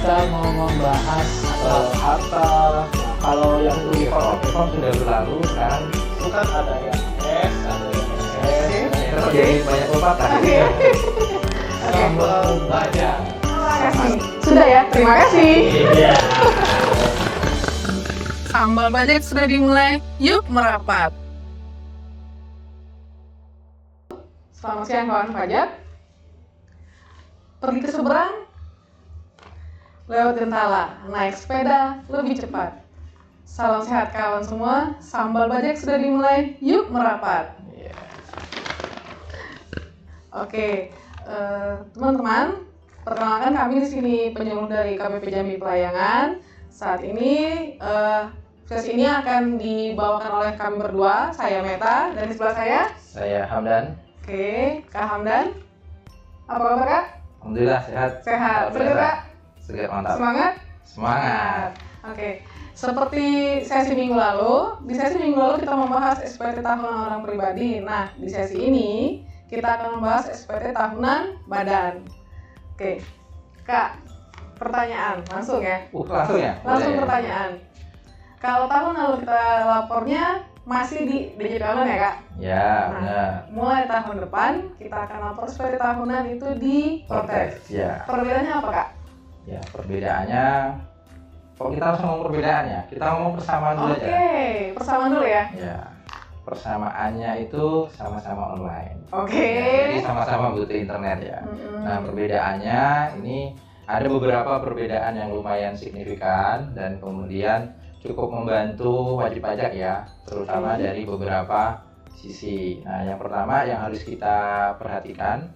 kita mau membahas harta. Kalau yang reform sudah berlalu, sekarang Itu kan ada yang S, ada yang S. terjadi banyak pepatah. Sambal baja. Terima kasih. Sudah ya, terima kasih. Iya. Sambal bajak sudah dimulai, yuk merapat. Selamat siang kawan pajak. Pergi ke seberang, lewatin tala, naik sepeda lebih cepat. Salam sehat kawan semua, sambal bajak sudah dimulai, yuk merapat. Oke, teman-teman, perkenalkan kami di sini penyuluh dari KPP Jambi Pelayangan. Saat ini sesi ini akan dibawakan oleh kami berdua, saya Meta, dan di sebelah Saya Hamdan. Oke, Kak Hamdan. Apa kabar Kak? Alhamdulillah sehat. Sehat. Luar Seger biasa. Kak? Segar, mantap. Semangat? Semangat. Oke, seperti sesi minggu lalu, di sesi minggu lalu kita membahas SPT tahunan orang pribadi. Nah, di sesi ini kita akan membahas SPT tahunan badan. Oke, Kak, pertanyaan langsung ya? Langsung ya? Langsung Boleh. pertanyaan. Kalau tahun lalu kita lapornya masih di DJP online ya Kak? Ya, Nah, benar. mulai tahun depan kita akan lapor SPT tahunan itu di Kortex. Ya. Perbedaannya apa Kak? Ya, perbedaannya. Kok kita langsung ngomong perbedaannya? Kita ngomong persamaan dulu aja. Oke, persamaan dulu ya. Ya. Persamaannya itu sama-sama online. Oke. Ya, jadi sama-sama butuh internet ya. Nah, perbedaannya ini ada beberapa perbedaan yang lumayan signifikan dan kemudian cukup membantu wajib pajak ya, terutama dari beberapa sisi. Nah, yang pertama yang harus kita perhatikan,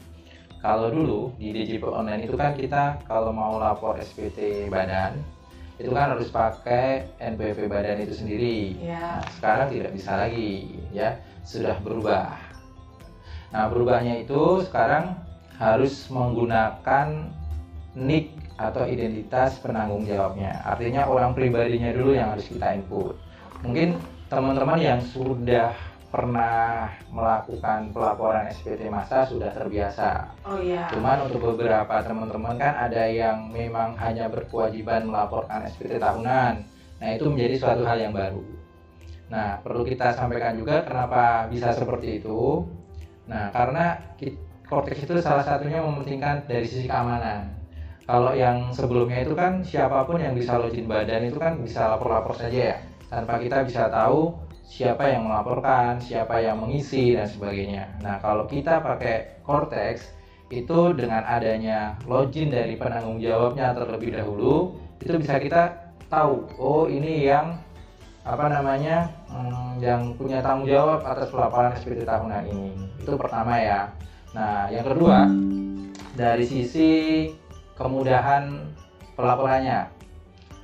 kalau dulu di DJP online itu kan kita kalau mau lapor SPT badan, itu kan harus pakai NPWP badan itu sendiri. Ya. Nah, sekarang tidak bisa lagi ya, sudah berubah. Nah, berubahnya itu sekarang harus menggunakan NIK atau identitas penanggung jawabnya. Artinya orang pribadinya dulu yang harus kita input. Mungkin teman-teman yang sudah pernah melakukan pelaporan SPT massa sudah terbiasa. Oh iya. Cuman untuk beberapa teman-teman kan ada yang memang hanya berkewajiban melaporkan SPT tahunan. Nah, itu menjadi suatu hal yang baru. Nah, perlu kita sampaikan juga kenapa bisa seperti itu. Nah, karena Kortex itu salah satunya mementingkan dari sisi keamanan. Kalau yang sebelumnya itu kan siapapun yang bisa login badan itu kan bisa lapor-lapor saja ya, tanpa kita bisa tahu siapa yang melaporkan, siapa yang mengisi dan sebagainya. Nah, kalau kita pakai Kortex itu dengan adanya login dari penanggung jawabnya terlebih dahulu, itu bisa kita tahu, oh ini yang yang punya tanggung jawab atas pelaporan SPT tahunan ini. Itu pertama ya. Nah, yang kedua dari sisi kemudahan pelaporannya.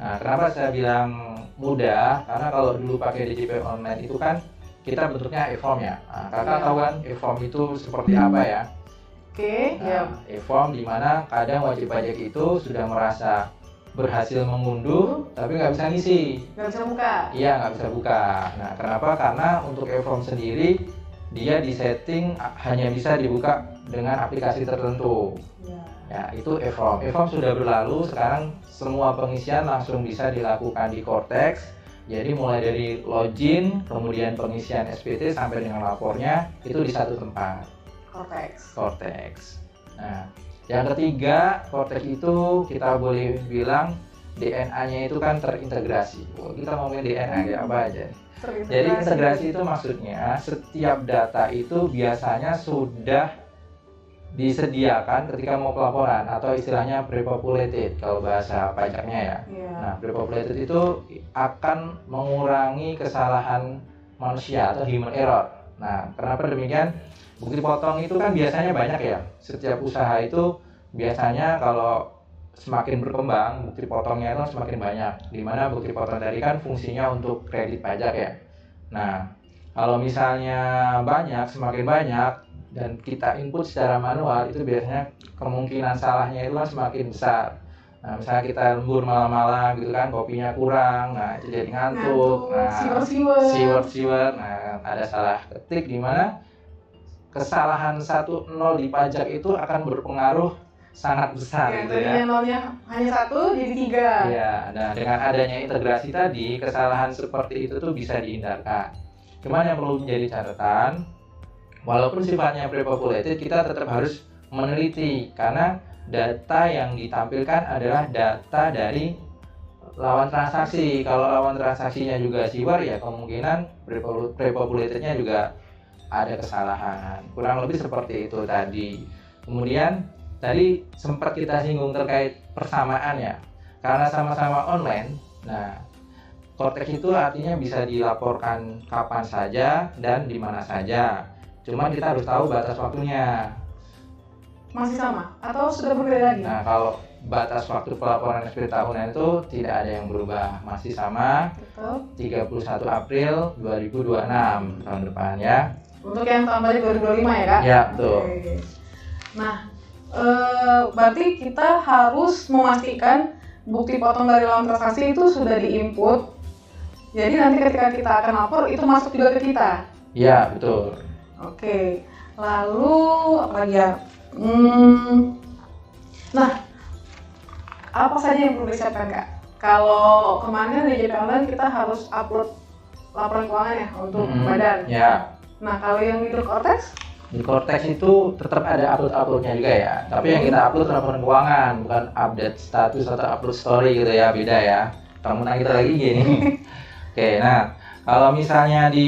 Nah, kenapa saya bilang mudah? Karena kalau dulu pakai DJP online itu kan kita bentuknya e-form ya. Nah, kakak tahu kan e-form itu seperti apa ya? Oke, ya. Nah, e-form di mana kadang wajib pajak itu sudah merasa berhasil mengunduh, tapi nggak bisa ngisi. Nggak bisa buka. Iya, nggak bisa buka. Nah, kenapa? Karena untuk e-form sendiri dia disetting hanya bisa dibuka dengan aplikasi tertentu. Ya, itu e-form. E-form sudah berlalu, sekarang semua pengisian langsung bisa dilakukan di Kortex. Jadi mulai dari login, kemudian pengisian SPT sampai dengan lapornya itu di satu tempat. Kortex. Nah, yang ketiga, Kortex itu kita boleh bilang DNA-nya itu kan terintegrasi. Kita ngomongin DNA kayak apa aja. Jadi integrasi itu maksudnya setiap data itu biasanya sudah disediakan ketika mau pelaporan atau istilahnya pre-populated kalau bahasa pajaknya ya. Nah, pre-populated itu akan mengurangi kesalahan manusia atau human error. Nah, kenapa demikian? Bukti potong itu kan biasanya banyak ya. Setiap usaha itu biasanya kalau semakin berkembang bukti potongnya itu semakin banyak. Dimana bukti potong tadi kan fungsinya untuk kredit pajak ya. Nah, kalau misalnya semakin banyak dan kita input secara manual itu biasanya kemungkinan salahnya itu kan semakin besar. Nah, misalnya kita lembur malam-malam gitu kan, kopinya kurang, nah itu jadi ngantuk, nah siwer, nah ada salah ketik di mana kesalahan 1-0 di pajak itu akan berpengaruh sangat besar Ya, gitu ya. tadinya nolnya hanya 1 jadi 3. Iya, nah dengan adanya integrasi tadi, kesalahan seperti itu tuh bisa dihindarkan. Cuman yang perlu menjadi catatan, walaupun sifatnya pre-populated, kita tetap harus meneliti karena data yang ditampilkan adalah data dari lawan transaksi. Kalau lawan transaksinya juga siwar, ya kemungkinan pre-populatednya juga ada kesalahan. Kurang lebih seperti itu tadi. Kemudian tadi sempat kita singgung terkait persamaan ya. Karena sama-sama online, nah Cortex itu artinya bisa dilaporkan kapan saja dan di mana saja. Cuman kita harus tahu batas waktunya. Masih sama atau sudah berbeda lagi? Nah, kalau batas waktu pelaporan SPT tahunan itu tidak ada yang berubah, masih sama. Betul. 31 April 2026 tahun depan ya. Untuk yang tahun balik 2025 ya Kak? Ya, betul. Oke. Nah, berarti kita harus memastikan bukti potong dari lawan transaksi itu sudah diinput. Jadi nanti ketika kita akan lapor itu masuk juga ke kita. Ya, betul. Oke. Lalu apa lagi ya? Nah, apa saja yang perlu disiapkan Kak? Kalau kemarin di DJP Online kita harus upload laporan keuangan ya untuk badan. Ya. Nah, kalau yang di Cortex? Di Cortex itu tetap ada upload-uploadnya juga ya. Tapi yang kita upload laporan keuangan, bukan update status atau upload story gitu ya, beda ya. Kamu kita lagi gini. Oke, nah kalau misalnya di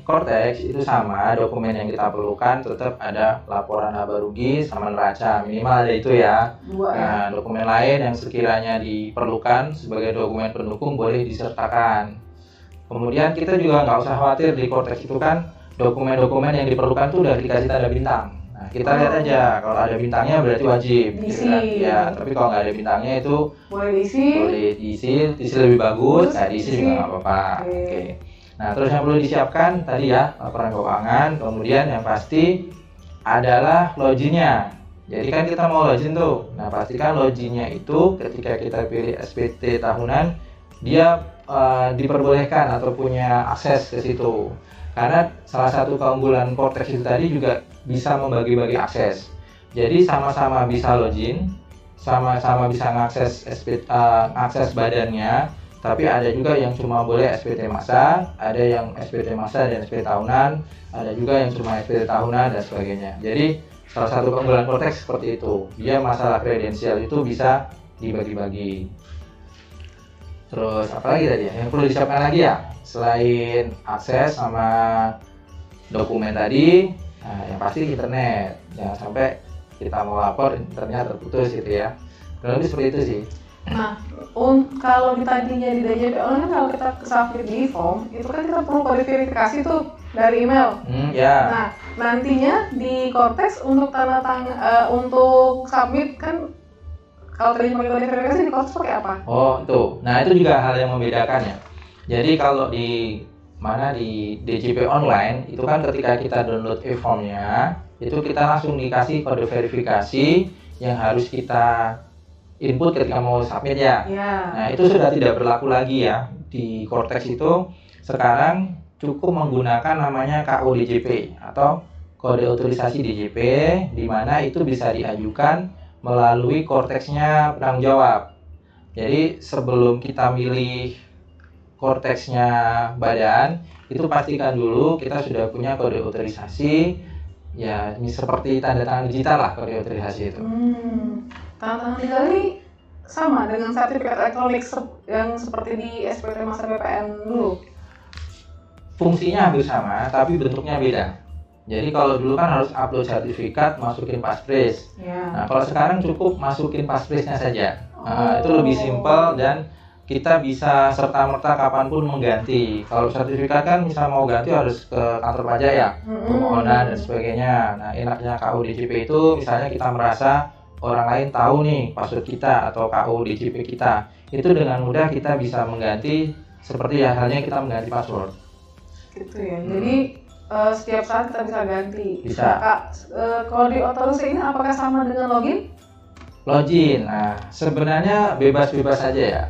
Cortex itu sama, dokumen yang kita perlukan tetap ada laporan laba rugi sama neraca, minimal ada itu ya. Nah, dokumen lain yang sekiranya diperlukan sebagai dokumen pendukung boleh disertakan. Kemudian kita juga nggak usah khawatir, di Cortex itu kan dokumen-dokumen yang diperlukan tuh udah dikasih tanda bintang. Nah, kita lihat aja, kalau ada bintangnya berarti wajib. Diisi. Ya, tapi kalau nggak ada bintangnya itu boleh diisi lebih bagus, nggak diisi juga nggak apa-apa. Oke. Oke. Nah, terus yang perlu disiapkan tadi ya, laporan keuangan, kemudian yang pasti adalah loginnya. Jadi kan kita mau login tuh. Nah, pastikan loginnya itu ketika kita pilih SPT tahunan, dia diperbolehkan atau punya akses ke situ. Karena salah satu keunggulan Cortex itu tadi juga bisa membagi-bagi akses. Jadi sama-sama bisa login, sama-sama bisa mengakses akses badannya, tapi ada juga yang cuma boleh SPT masa, ada yang SPT masa dan SPT tahunan, ada juga yang cuma SPT tahunan dan sebagainya. Jadi salah satu keunggulan Cortex seperti itu, dia masalah kredensial itu bisa dibagi-bagi. Terus apa lagi tadi ya? Yang perlu disiapkan lagi ya? Selain akses sama dokumen tadi, nah yang pasti internet. Jangan sampai kita mau lapor internetnya terputus gitu ya. Kurang lebih seperti itu sih. Nah, kalau tadinya di DJP Online kalau kita submit di form, itu kan kita perlu kode verifikasi tuh dari email. Ya. Nah, nantinya di Cortex untuk untuk submit kan kalau tadi pakai kode verifikasi di Cortex pakai apa? Oh, itu. Nah, itu juga hal yang membedakan ya. Jadi kalau di DJP Online itu kan ketika kita download e-formnya, itu kita langsung dikasih kode verifikasi yang harus kita input ketika mau submit ya. Nah, itu sudah tidak berlaku lagi ya. Di Cortex itu sekarang cukup menggunakan namanya KO DJP atau kode otorisasi DJP, di mana itu bisa diajukan melalui Cortex-nya penanggung jawab. Jadi sebelum kita milih Cortex-nya badan, itu pastikan dulu kita sudah punya kode otorisasi. Ya, ini seperti tanda tangan digital lah kode otorisasi itu. Tanda tangan digital ini sama dengan sertifikat elektronik yang seperti di SPT masa BPN dulu? Fungsinya hampir sama, tapi bentuknya beda. Jadi kalau dulu kan harus upload sertifikat, masukin passphrase. Nah, kalau sekarang cukup masukin passphrase-nya saja. Itu lebih simpel dan kita bisa serta-merta kapanpun mengganti. Kalau sertifikat kan misal mau ganti harus ke kantor pajak ya, permohonan dan sebagainya. Nah, enaknya KU DJP itu misalnya kita merasa orang lain tahu nih password kita atau KU DJP kita, itu dengan mudah kita bisa mengganti seperti halnya kita mengganti password. Gitu ya. Jadi setiap saat kita bisa ganti. Bisa. Kak, kalau di otorisasi ini apakah sama dengan login? Login, nah sebenarnya bebas-bebas saja ya.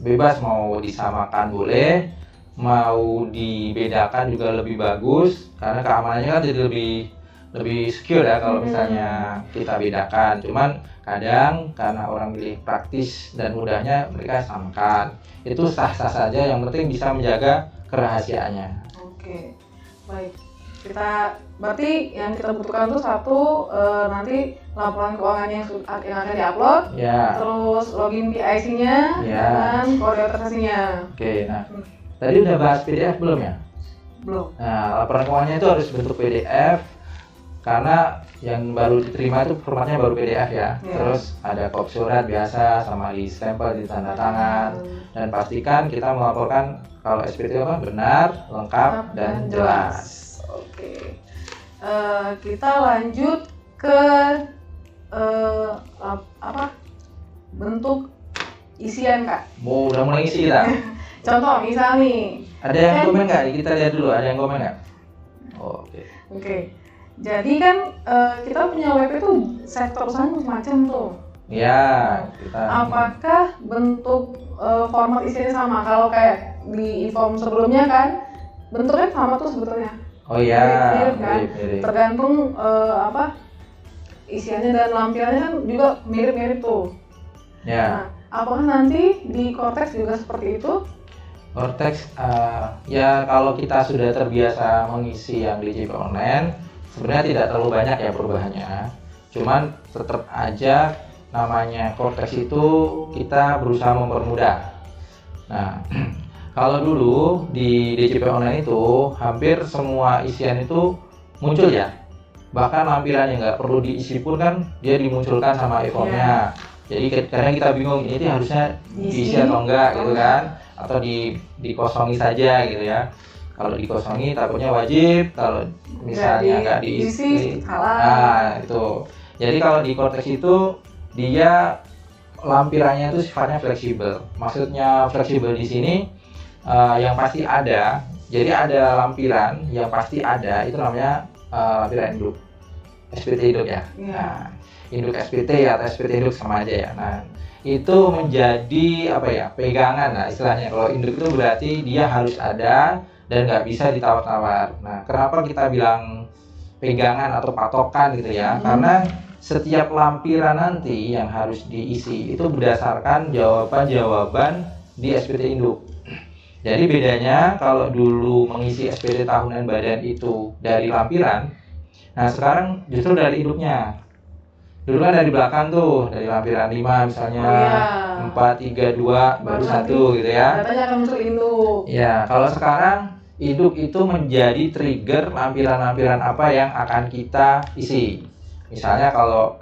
Bebas mau disamakan boleh, mau dibedakan juga lebih bagus karena keamanannya kan jadi lebih secure ya kalau misalnya kita bedakan. Cuman kadang karena orang pilih praktis dan mudahnya mereka samakan. Itu sah-sah saja, yang penting bisa menjaga kerahasiaannya. Oke, baik. Kita berarti yang kita butuhkan itu satu nanti laporan keuangan yang akan diupload, Ya. terus login PIC-nya Ya. dan kode otorisasinya. Oke, nah tadi udah bahas PDF belum ya? Belum. Nah, laporan keuangannya itu harus bentuk PDF karena yang baru diterima itu formatnya baru PDF ya. Ya. Terus ada kop surat biasa sama di stempel, di tanda tangan, dan pastikan kita melaporkan kalau SPT apa benar, lengkap dan jelas. Oke. Kita lanjut ke bentuk isian, Kak. Udah mulai isi kita. Contoh misal nih. Ada yang komen nggak? Kita lihat dulu. Ada yang komen nggak? Oke. Oke. Jadi kan kita punya WP itu sektor usaha macam-macam tuh. Ya, kita. Apakah bentuk format isinya sama? Kalau kayak di inform sebelumnya kan bentuknya sama tuh sebetulnya. Oh iya. Mirip kan? Mirip. Tergantung isiannya dan lampirannya kan juga mirip-mirip tuh. Ya. Nah, apakah nanti di Cortex juga seperti itu? Cortex, ya kalau kita sudah terbiasa mengisi yang di JP Online, sebenarnya tidak terlalu banyak ya perubahannya. Cuman tetap aja namanya Cortex itu kita berusaha mempermudah. Nah, kalau dulu di DJP Online itu hampir semua isian itu muncul ya. Bahkan lampiran yang nggak perlu diisi pun kan dia dimunculkan sama e-formnya. Jadi kadang kita bingung ini harusnya diisi atau enggak gitu kan, atau dikosongi saja gitu ya. Kalau dikosongi takutnya wajib, kalau misalnya nggak diisi, nah itu. Jadi kalau di Cortex itu dia lampirannya itu sifatnya fleksibel. Maksudnya fleksibel di sini yang pasti ada. Jadi ada lampiran yang pasti ada, itu namanya lampiran induk, SPT induk ya. Nah, induk SPT atau SPT induk sama aja ya. Nah, itu menjadi apa ya, pegangan lah istilahnya. Kalau induk itu berarti dia harus ada dan nggak bisa ditawar-tawar. Nah, kenapa kita bilang pegangan atau patokan gitu ya? Karena setiap lampiran nanti yang harus diisi itu berdasarkan jawaban-jawaban di SPT induk. Jadi bedanya kalau dulu mengisi SPT tahunan badan itu dari lampiran, nah sekarang justru dari induknya. Dulu kan dari belakang tuh, dari lampiran 5 misalnya, 4, 3, 2, baru 1 gitu ya. Datanya akan muncul induk. Ya, kalau sekarang induk itu menjadi trigger lampiran-lampiran apa yang akan kita isi. Misalnya kalau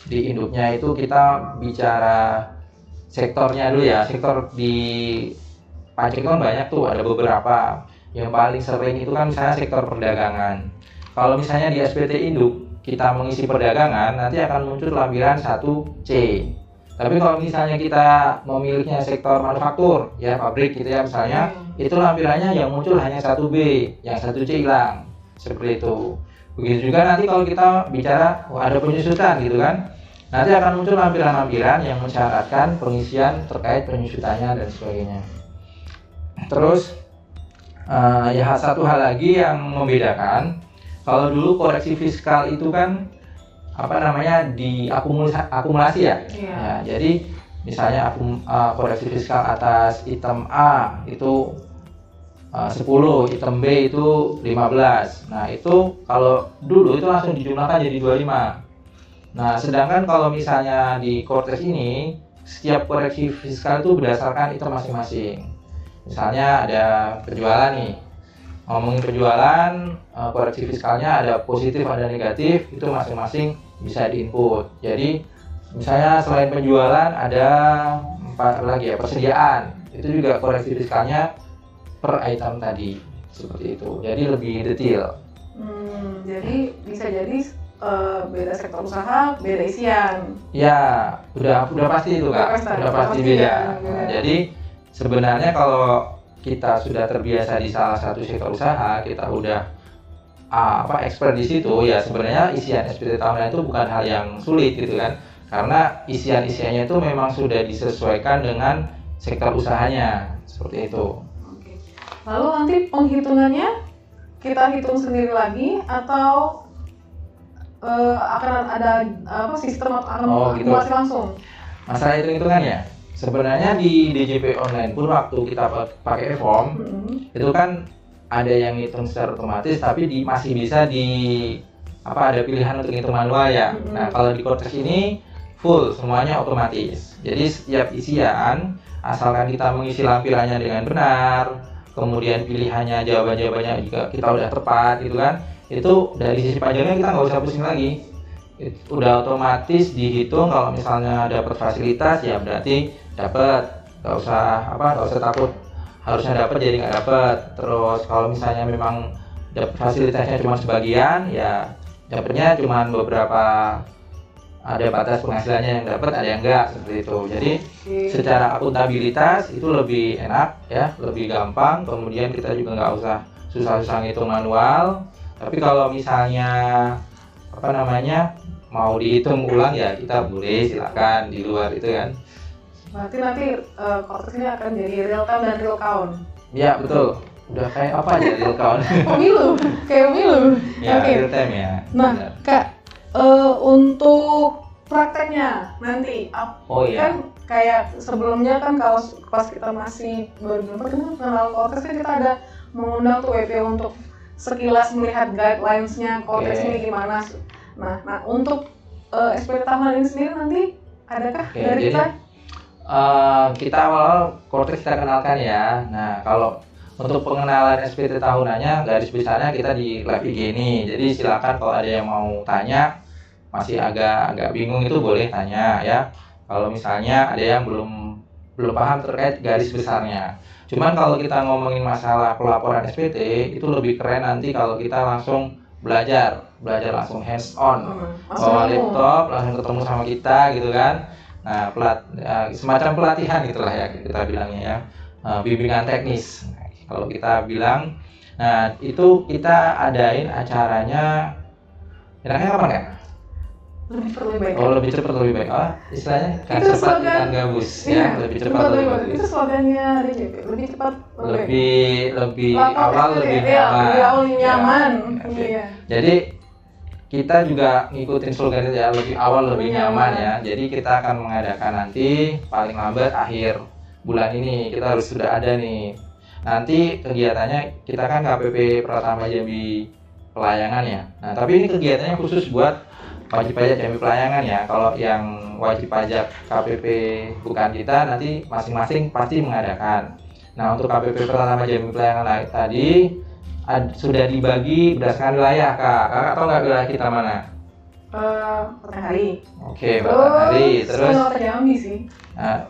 di induknya itu kita bicara sektornya dulu ya, sektor di pajak kan banyak tuh, ada beberapa. Yang paling sering itu kan misalnya sektor perdagangan. Kalau misalnya di SPT induk kita mengisi perdagangan, nanti akan muncul lampiran 1C. Tapi kalau misalnya kita memilihnya sektor manufaktur, ya pabrik gitu ya misalnya, itu lampirannya yang muncul hanya 1B, yang 1C hilang. Seperti itu. Begitu juga nanti kalau kita bicara ada penyusutan gitu kan, nanti akan muncul lampiran-lampiran yang mensyaratkan pengisian terkait penyusutannya dan sebagainya. Terus ya satu hal lagi yang membedakan, kalau dulu koreksi fiskal itu kan apa namanya akumulasi ya. Ya, jadi misalnya koreksi fiskal atas item A itu 10, item B itu 15. Nah, itu kalau dulu itu langsung dijumlahkan jadi 25. Nah, sedangkan kalau misalnya di Cortex ini setiap koreksi fiskal itu berdasarkan item masing-masing. Misalnya ada penjualan nih. Ngomongin penjualan, koreksi fiskalnya ada positif, ada negatif, itu masing-masing bisa diinput. Jadi misalnya selain penjualan ada 4 lagi ya, persediaan. Itu juga koreksi fiskalnya per item tadi, seperti itu. Jadi lebih detail. Jadi bisa jadi beda sektor usaha, beda isian. Ya, udah pasti itu Kak. Udah pasti beda. Nah, jadi sebenarnya kalau kita sudah terbiasa di salah satu sektor usaha, kita udah expert di situ, ya sebenarnya isian SPT tahunan itu bukan hal yang sulit gitu kan, karena isiannya itu memang sudah disesuaikan dengan sektor usahanya, seperti itu. Oke. Lalu nanti penghitungannya kita hitung sendiri lagi atau akan ada sistem atau akan gitu. akumulasi langsung? Masalah hitung-hitungan ya. Sebenarnya di DJP online pun waktu kita pakai e-form itu kan ada yang hitung secara otomatis, tapi masih bisa ada pilihan untuk hitung manual ya. Nah kalau di Cortex ini full semuanya otomatis. Jadi setiap isian asalkan kita mengisi lampirannya dengan benar, kemudian pilihannya jawaban-jawabannya juga kita udah tepat gitu kan, itu dari sisi pajaknya kita nggak usah pusing lagi. Udah otomatis dihitung. Kalau misalnya dapat fasilitas ya berarti dapat, nggak usah takut harusnya dapat jadi nggak dapat. Terus kalau misalnya memang dapat fasilitasnya cuma sebagian ya dapatnya cuma beberapa, ada batas penghasilannya yang dapat, ada yang enggak, seperti itu. Jadi secara akuntabilitas itu lebih enak ya, lebih gampang. Kemudian kita juga nggak usah susah-susah ngitung manual. Tapi kalau misalnya mau dihitung ulang ya kita boleh, silakan di luar itu kan. Berarti nanti Cortex ini akan jadi real time dan real count. Iya betul. Udah kayak apa aja real count? Kayak pemilu. Ya real time ya. Nah Kak, untuk prakteknya nanti kan kayak sebelumnya kan kalau pas kita masih baru kenal Cortex kan kita ada mengundang tuh WP untuk sekilas melihat guidelines-nya Cortex ini gimana. Nah untuk SPT tahunan ini sendiri nanti adakah dari kita? Kita awal Cortex kita kenalkan ya. Nah kalau untuk pengenalan SPT tahunannya garis besarnya kita di live IG ini. Jadi silakan kalau ada yang mau tanya, masih agak bingung itu boleh tanya ya. Kalau misalnya ada yang belum paham terkait garis besarnya. Cuman kalau kita ngomongin masalah pelaporan SPT itu lebih keren nanti kalau kita langsung belajar langsung hands on, bawa laptop langsung ketemu sama kita gitu kan. Nah semacam pelatihan gitulah ya kita bilangnya ya, bimbingan teknis kalau kita bilang. Nah itu kita adain acaranya enaknya kapan kan? Lebih cepat lebih baik. Istilahnya kan cepat ikan gabus ya, lebih cepat lebih baik. Itu slogannya DJP, lebih cepat lebih awal lebih nyaman. Iya. Jadi kita juga ngikutin slogan itu ya, lebih awal lebih nyaman ya. Jadi kita akan mengadakan nanti paling lambat akhir bulan ini kita harus sudah ada nih. Nanti kegiatannya kita kan KPP Pratama Jambi Pelayangan ya. Nah tapi ini kegiatannya khusus buat wajib pajak Jambi Pelayangan ya. Kalau yang wajib pajak KPP bukan kita, nanti masing-masing pasti mengadakan. Nah untuk KPP Pratama Jambi Pelayangan tadi sudah dibagi berdasarkan wilayah. Kakak tahu nggak wilayah kita mana? Matahari. Oke, Matahari. Terus Kota Jambi sih.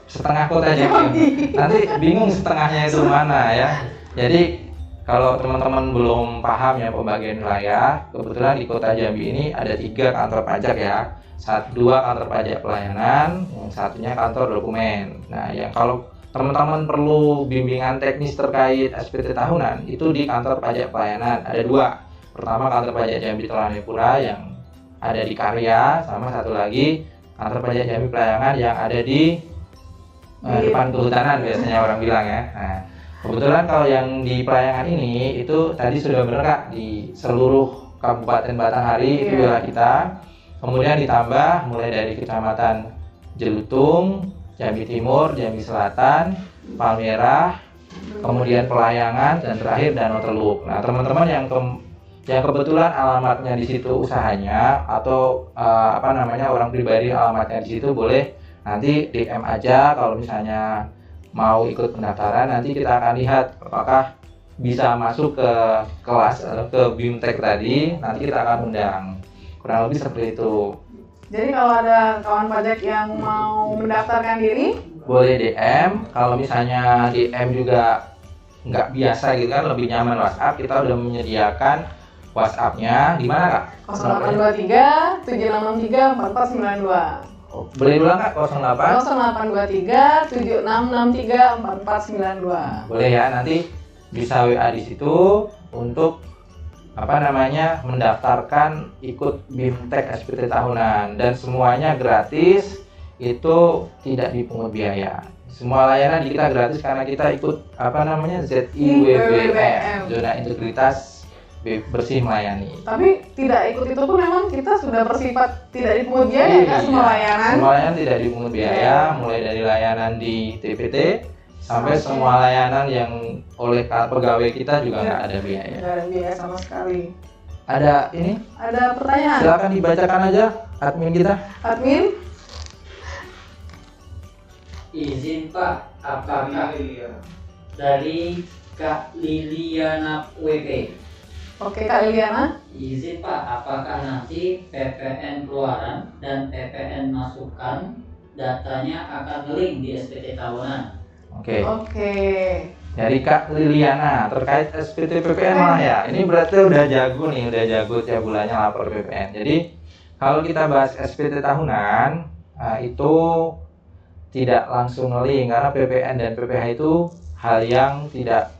Setengah kota Jambi. Nanti bingung setengahnya itu mana ya. Jadi kalau teman-teman belum paham ya pembagian wilayah, kebetulan di Kota Jambi ini ada 3 kantor pajak ya. 2 kantor pajak pelayanan, yang satunya kantor dokumen. Nah, yang kalau teman-teman perlu bimbingan teknis terkait SPT tahunan itu di kantor pajak pelayanan ada 2. Pertama kantor pajak Jambi Telanepura yang ada di Karya, sama satu lagi kantor pajak Jambi Pelayangan yang ada di depan kehutanan biasanya orang bilang ya. Nah, kebetulan kalau yang di Pelayangan ini itu tadi sudah benar Kak, di seluruh Kabupaten Batanghari itu wilayah kita. Kemudian ditambah mulai dari Kecamatan Jelutung, Jambi Timur, Jambi Selatan, Palmerah, kemudian Pelayangan, dan terakhir Danau Teluk. Nah teman-teman yang kebetulan alamatnya di situ usahanya atau orang pribadi alamatnya di situ boleh nanti DM aja kalau misalnya mau ikut pendaftaran. Nanti kita akan lihat apakah bisa masuk ke kelas ke BIMTEK tadi, nanti kita akan undang. Kurang lebih seperti itu. Jadi kalau ada kawan pajak yang mau mendaftarkan diri, boleh DM. Kalau misalnya DM juga nggak biasa gitu kan, lebih nyaman WhatsApp. Kita udah menyediakan WhatsApp-nya di mana Kak? 0823 7663 4492. Boleh ulang Kak? 0823 7663 4492. Boleh ya, nanti bisa WA di situ untuk mendaftarkan ikut BIMTEK SPT tahunan, dan semuanya gratis, itu tidak dipungut biaya. Semua layanan di kita gratis karena kita ikut ZIWBM, Zona Integritas bersih melayani. Tapi tidak ikut itu pun memang kita sudah bersifat tidak dipungut biaya kan semua layanan. Semua layanan tidak dipungut biaya, mulai dari layanan di TPT sampai semua layanan yang oleh pegawai kita juga nggak ada biaya. Nggak ada biaya sama sekali. Ada ini? Ada pertanyaan? Silakan dibacakan aja admin kita. Admin? Izin Pak, apakah dari Kak Liliana WP? Oke Kak Liliana. Izin Pak, apakah nanti PPN keluaran dan PPN masukan datanya akan link di SPT tahunan? Oke. Oke. Dari Kak Liliana terkait SPT PPN lah ya. Ini berarti udah jago nih, udah jago tiap bulannya lapor PPN. Jadi kalau kita bahas SPT tahunan itu tidak langsung link karena PPN dan PPh itu hal yang tidak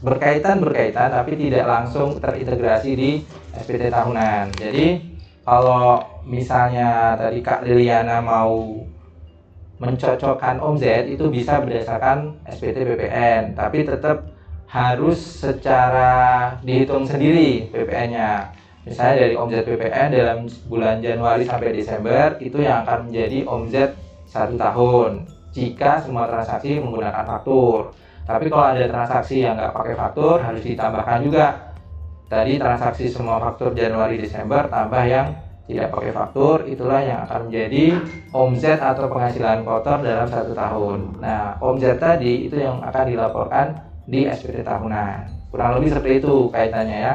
berkaitan tapi tidak langsung terintegrasi di SPT tahunan. Jadi kalau misalnya tadi Kak Liliana mau mencocokkan omzet itu bisa berdasarkan SPT PPN, tapi tetap harus secara dihitung sendiri PPN-nya. Misalnya dari omzet PPN dalam bulan Januari sampai Desember itu yang akan menjadi omzet 1 tahun jika semua transaksi menggunakan faktur. Tapi kalau ada transaksi yang nggak pakai faktur harus ditambahkan juga. Tadi transaksi semua faktur Januari Desember tambah yang tidak pakai faktur, itulah yang akan menjadi omzet atau penghasilan kotor dalam 1 tahun. Nah, omzet tadi itu yang akan dilaporkan di SPT tahunan. Kurang lebih seperti itu kaitannya ya.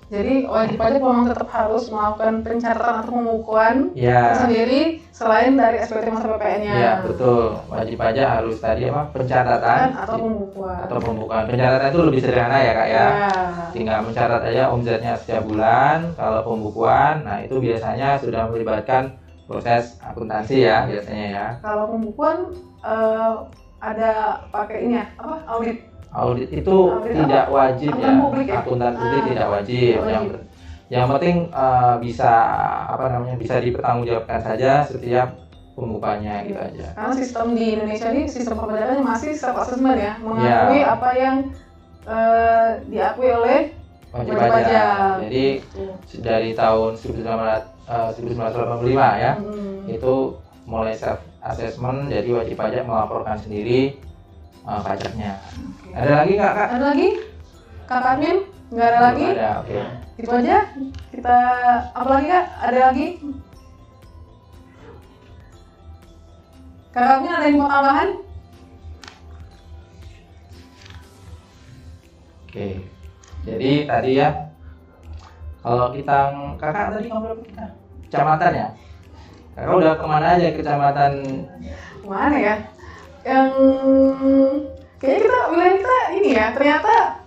Jadi wajib pajak memang tetap harus melakukan pencatatan atau pembukuan Ya. sendiri selain dari SPT masa PPN-nya. Ya, betul. Wajib pajak harus tadi apa? Pencatatan atau pembukuan. atau pembukaan. Pencatatan itu lebih sederhana ya, Kak ya. Tinggal mencatat aja omzetnya setiap bulan. Kalau pembukuan, nah itu biasanya sudah melibatkan proses akuntansi ya biasanya ya. Kalau pembukuan ada pakai ini ya, apa? Audit. Audit itu tidak wajib ya. Akuntan publik ya? Akuntan publik tidak wajib. Yang penting bisa bisa dipertanggungjawabkan saja setiap pembukaannya gitu aja. Karena sistem di Indonesia ini sistem perpajakannya masih self assessment ya, mengakui apa yang diakui oleh Wajib wajib pajak. pajak. Jadi dari tahun 1985 ya, itu mulai self assessment, jadi wajib pajak melaporkan sendiri pajaknya. Ada lagi nggak, Kak? Ada lagi? Kakak Admin? Nggak ada lagi? Belum ada, oke. Itu aja. Kita apa lagi Kak? Ada lagi? Kakak Admin ada yang mau tambahan? Oke. Jadi tadi ya, kalau kita kakak tadi ngobrol kita kecamatan ya. Kakak udah kemana aja kecamatan? Mana ya? Yang kayaknya wilayah kita ini ya, ternyata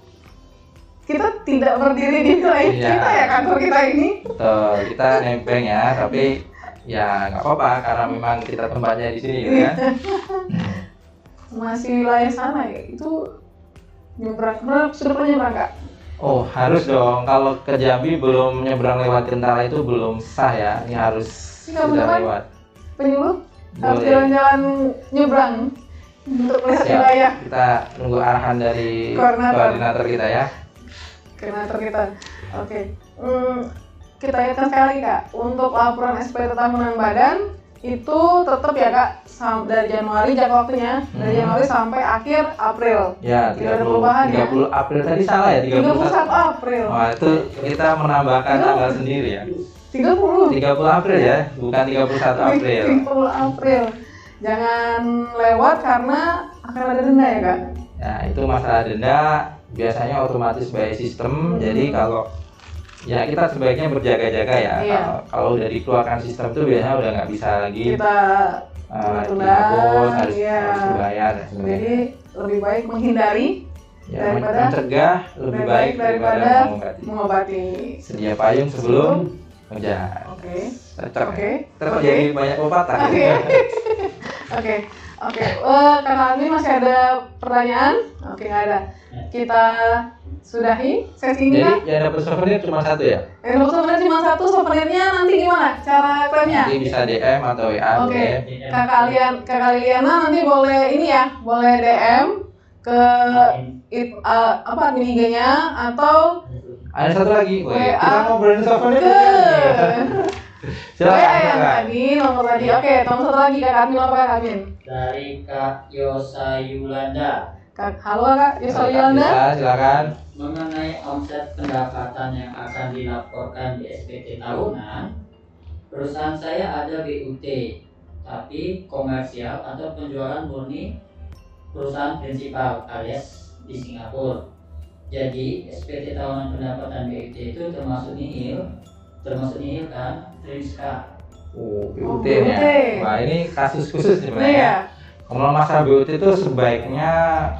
kita tidak berdiri di wilayah kita ya, kantor kita ini. Betul, kita nebeng ya, tapi ya nggak apa-apa karena memang kita tempatnya di sini gitu kan. Masih wilayah sana ya, itu nyebrang, sudah pernah nyebrang Kak? Oh harus dong, kalau ke Jambi belum nyebrang lewat Gentala itu belum sah ya, ini harus sudah lewat. Penyuluh harus Boleh. jalan-jalan nyebrang untuk melihat Siap. wilayah. Kita tunggu arahan dari Koordinator. koordinator kita ya. Koordinator kita. Oke. Kita ingatkan sekali Kak, untuk laporan SPT tahunan badan itu tetap ya Kak dari Januari jangka waktunya dari Januari sampai akhir April. Ya, Tidak ada perubahan 30 April tadi salah ya, 31 April. Wah, itu kita menambahkan tanggal sendiri ya. 30 April ya, bukan 31 April. 30 April. Jangan lewat karena akan ada denda ya Kak. Nah, itu masalah denda biasanya otomatis by sistem. Jadi kalau ya kita sebaiknya berjaga-jaga ya. Iya. Kalau udah dikeluarkan sistem itu biasanya udah nggak bisa lagi Kita dihapus, harus iya. dibayar dan sebagainya. Jadi lebih baik menghindari Ya, daripada mencegah lebih baik daripada mengobati. mengobati. Sedia payung sebelum hujan. Oke. Cocok. Oke. Terus Oke. jadi banyak pepatah. Oke. gitu. Oke. Oke. Kakak Almi masih ada pertanyaan? Oke, nggak ada. Kita sudahi sesi ini Jadi Kak. yang dapat souvenir cuma satu ya? Yang dapat souvenir cuma satu, souvenirnya nanti gimana cara klaimnya? Nanti bisa DM atau WA. Oke, DM. Kakak Liliana nanti boleh ini ya, boleh DM ke admin IG-nya atau Ada satu lagi, WA. kita ngobrolin souvenir. WA yang tadi, nomor tadi. Oke, nomor satu lagi Kak Amin, apa Kak Amin? Dari Kak Yosa Yulanda. Halo Kak Yosa Yolanda. Silakan. Mengenai omset pendapatan yang akan dilaporkan di SPT tahunan, perusahaan saya ada BUT, tapi komersial atau penjualan murni perusahaan prinsipal alias di Singapura. Jadi SPT tahunan pendapatan BUT itu termasuk nihil kan, Trinska. BUT BUT. ya. Wah, ini kasus khusus sebenarnya. Iya. Kalau masalah BUT itu sebaiknya,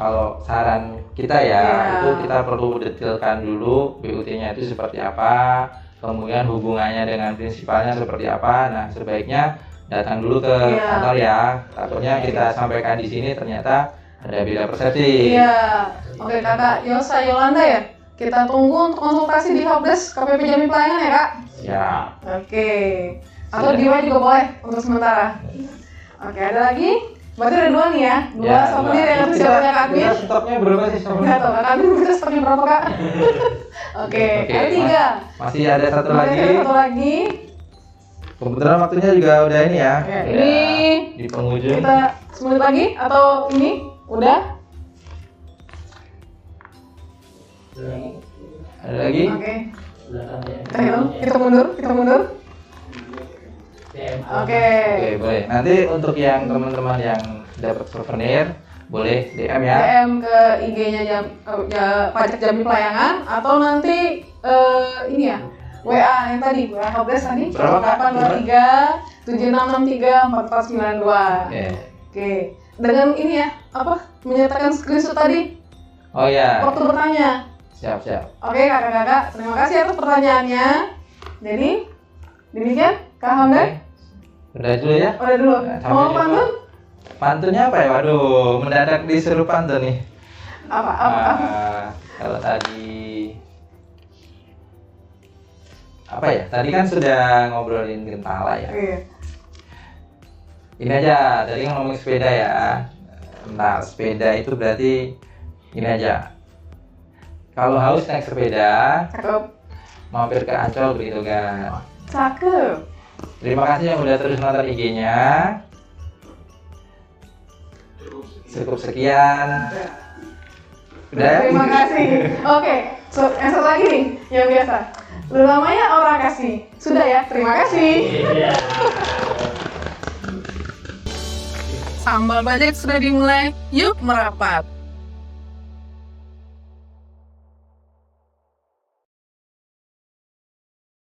kalau saran kita ya, itu kita perlu detailkan dulu BUT-nya itu seperti apa, kemudian hubungannya dengan prinsipalnya seperti apa. Nah, sebaiknya datang dulu ke kantor ya. Takutnya kita sampaikan di sini ternyata ada beda persepsi. Iya. Oke Kakak Yosa Yolanda ya. Kita tunggu untuk konsultasi di Helpdesk KPP Jambi Pelayanan ya Kak. Siap. Oke. Atau di WA juga boleh untuk sementara. Oke, ada lagi? Berarti ada dua nih ya. Dua souvenir yang harus siapnya Kak Amin. Stoknya berapa sih souvenir? Enggak tahu Kak Amin bisa stoknya berapa Kak? Oke, ada 3. Masih ada satu Masih lagi. ada satu lagi. Kebetulan waktunya juga udah ini ya. Oke, Udah ini di penghujung. kita 10 menit lagi atau ini udah? Ada lagi? Oke. Silakan Kita hitung, kita mundur. Oke. Oke, boleh. Nanti untuk yang teman-teman yang dapat souvenir, boleh DM ya. DM ke IG-nya Pajak Jambi Pelayanan atau nanti ini ya WA yang tadi, WA Helpdesk tadi. Berapa, Kak? 823 7663 4492. Oke. Dengan ini ya, menyertakan screenshot tadi Oh ya. waktu bertanya. Siap. Oke kakak-kakak, terima kasih atas pertanyaannya. Jadi demikian Kak Hamdan. Udah dulu ya. Udah dulu. Sampai Mau jumpa. pantun? Pantunnya apa ya? Waduh, mendadak disuruh pantun nih. Apa? Kalau tadi apa ya? Tadi kan sudah ngobrolin gentala ya. Iya. Ini aja, tadi kan ngomong sepeda ya. Nah, sepeda itu berarti ini aja. Kalau haus naik sepeda, Cakep. mampir ke Ancol begitu kan. Cakep. Terima kasih yang udah terus nonton IG-nya. Cukup sekian. Udah ya? Terima kasih. Oke, yang satu lagi nih, yang biasa. Lu namanya orang kasih. Sudah ya, terima kasih. Sambal bajak sudah dimulai, yuk merapat.